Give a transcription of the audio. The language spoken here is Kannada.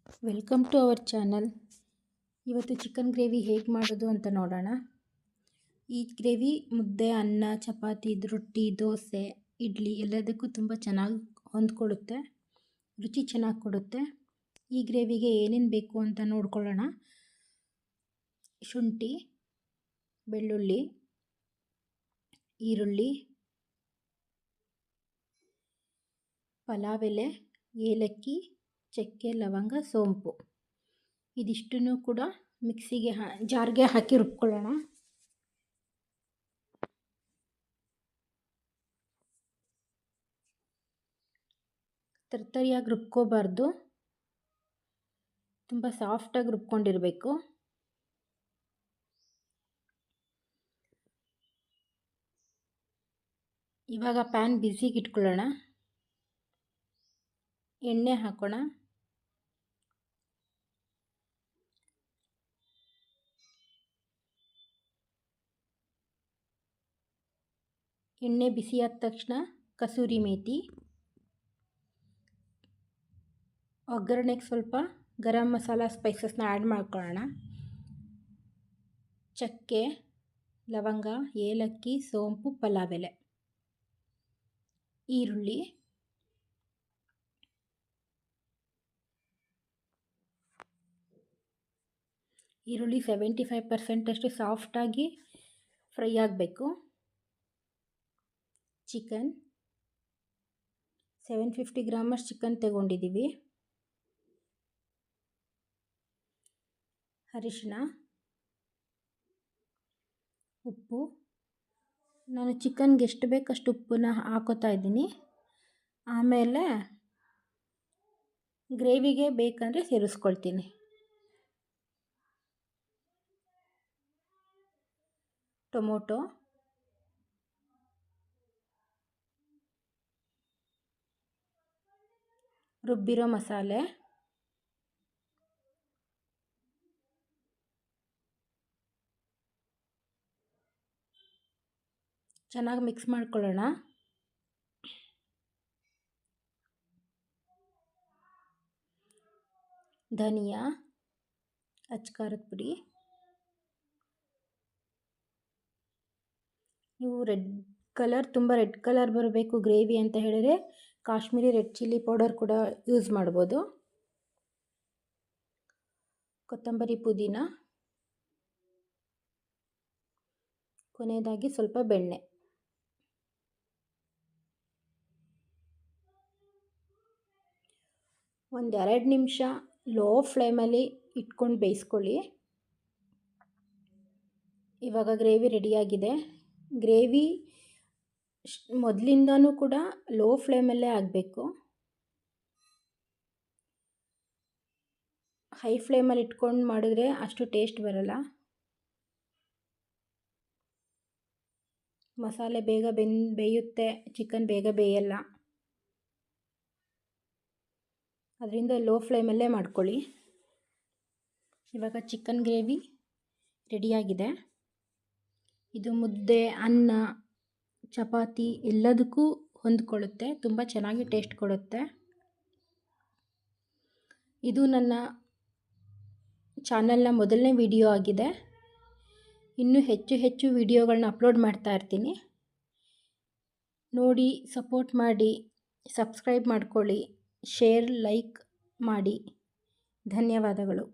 Welcome to our channel. ಇವತ್ತು ಚಿಕನ್ ಗ್ರೇವಿ ಹೇಗೆ ಮಾಡೋದು ಅಂತ ನೋಡೋಣ. ಈ ಗ್ರೇವಿ ಮುದ್ದೆ, ಅನ್ನ, ಚಪಾತಿ, ರೊಟ್ಟಿ, ದೋಸೆ, ಇಡ್ಲಿ ಎಲ್ಲದಕ್ಕೂ ತುಂಬ ಚೆನ್ನಾಗಿ ಹೊಂದ್ಕೊಳ್ಳುತ್ತೆ, ರುಚಿ ಚೆನ್ನಾಗಿ ಕೊಡುತ್ತೆ. ಈ ಗ್ರೇವಿಗೆ ಏನೇನು ಬೇಕು ಅಂತ ನೋಡ್ಕೊಳ್ಳೋಣ. ಶುಂಠಿ, ಬೆಳ್ಳುಳ್ಳಿ, ಈರುಳ್ಳಿ, ಪಲಾವ್ ಎಲೆ, ಏಲಕ್ಕಿ, ಚಕ್ಕೆ, ಲವಂಗ, ಸೋಂಪು ಇದಿಷ್ಟನ್ನು ಕೂಡ ಮಿಕ್ಸಿಗೆ ಜಾರ್ಗೆ ಹಾಕಿ ರುಬ್ಕೊಳ್ಳೋಣ. ತರ್ತರಿಯಾಗಿ ರುಬ್ಕೋಬಾರ್ದು, ತುಂಬ ಸಾಫ್ಟಾಗಿ ರುಬ್ಕೊಂಡಿರಬೇಕು. ಇವಾಗ ಪ್ಯಾನ್ ಬಿಸಿಗೆ ಇಟ್ಕೊಳ್ಳೋಣ. ಎಣ್ಣೆ ಹಾಕೋಣ. ಎಣ್ಣೆ ಬಿಸಿಯಾದ ತಕ್ಷಣ ಕಸೂರಿ ಮೇಥಿ, ಒಗ್ಗರಣೆಗೆ ಸ್ವಲ್ಪ ಗರಂ ಮಸಾಲ ಸ್ಪೈಸಸ್ನ ಆ್ಯಡ್ ಮಾಡ್ಕೊಳ್ಳೋಣ. ಚಕ್ಕೆ, ಲವಂಗ, ಏಲಕ್ಕಿ, ಸೋಂಪು, ಪಲಾವ್ ಎಲೆ, ಈರುಳ್ಳಿ, ಈರುಳ್ಳಿ 75% ಅಷ್ಟು ಸಾಫ್ಟಾಗಿ ಫ್ರೈ ಆಗಬೇಕು. ಚಿಕನ್ 750 ಗ್ರಾಮಷ್ಟು ಚಿಕನ್ ತಗೊಂಡಿದ್ದೀವಿ. ಅರಿಶಿನ, ಉಪ್ಪು, ನಾನು ಚಿಕನ್ಗೆ ಎಷ್ಟು ಬೇಕಷ್ಟು ಉಪ್ಪನ್ನ ಹಾಕೋತಾ ಇದ್ದೀನಿ. ಆಮೇಲೆ ಗ್ರೇವಿಗೆ ಬೇಕಂದರೆ ಸೇರಿಸ್ಕೊಳ್ತೀನಿ. ಟೊಮೊಟೊ, ರುಬ್ಬಿರೋ ಮಸಾಲೆ, ಚೆನ್ನಾಗಿ ಮಿಕ್ಸ್ ಮಾಡ್ಕೊಳ್ಳೋಣ. ಧನಿಯಾ, ಅಚ್ಕಾರದ ಪುಡಿ, ನೀವು ತುಂಬ ರೆಡ್ ಕಲರ್ ಬರಬೇಕು ಗ್ರೇವಿ ಅಂತ ಹೇಳಿದರೆ ಕಾಶ್ಮೀರಿ ರೆಡ್ ಚಿಲ್ಲಿ ಪೌಡರ್ ಕೂಡ ಯೂಸ್ ಮಾಡ್ಬೋದು. ಕೊತ್ತಂಬರಿ, ಪುದೀನ, ಕೊನೆಯದಾಗಿ ಸ್ವಲ್ಪ ಬೆಣ್ಣೆ. ಒಂದು 2 ನಿಮಿಷ ಲೋ ಫ್ಲೇಮಲ್ಲಿ ಇಟ್ಕೊಂಡು ಬೇಯಿಸ್ಕೊಳ್ಳಿ. ಇವಾಗ ಗ್ರೇವಿ ರೆಡಿಯಾಗಿದೆ. ಗ್ರೇವಿ ಮೊದಲಿಂದನೂ ಕೂಡ ಲೋ ಫ್ಲೇಮಲ್ಲೇ ಆಗಬೇಕು. ಹೈ ಫ್ಲೇಮಲ್ಲಿ ಇಟ್ಕೊಂಡು ಮಾಡಿದ್ರೆ ಅಷ್ಟು ಟೇಸ್ಟ್ ಬರಲ್ಲ. ಮಸಾಲೆ ಬೇಗ ಬೇಯುತ್ತೆ, ಚಿಕನ್ ಬೇಗ ಬೇಯಲ್ಲ. ಅದರಿಂದ ಲೋ ಫ್ಲೇಮಲ್ಲೇ ಮಾಡ್ಕೊಳ್ಳಿ. ಇವಾಗ ಚಿಕನ್ ಗ್ರೇವಿ ರೆಡಿಯಾಗಿದೆ. ಇದು ಮುದ್ದೆ, ಅನ್ನ, ಚಪಾತಿ ಎಲ್ಲದಕ್ಕೂ ಹೊಂದ್ಕೊಳ್ಳುತ್ತೆ, ತುಂಬ ಚೆನ್ನಾಗಿ ಟೇಸ್ಟ್ ಕೊಡುತ್ತೆ. ಇದು ನನ್ನ ಚಾನಲ್ನ ಮೊದಲನೇ ವಿಡಿಯೋ ಆಗಿದೆ. ಇನ್ನೂ ಹೆಚ್ಚು ವಿಡಿಯೋಗಳನ್ನ ಅಪ್ಲೋಡ್ ಮಾಡ್ತಾ ಇರ್ತೀನಿ. ನೋಡಿ, ಸಪೋರ್ಟ್ ಮಾಡಿ, ಸಬ್ಸ್ಕ್ರೈಬ್ ಮಾಡ್ಕೊಳ್ಳಿ, ಶೇರ್, ಲೈಕ್ ಮಾಡಿ. ಧನ್ಯವಾದಗಳು.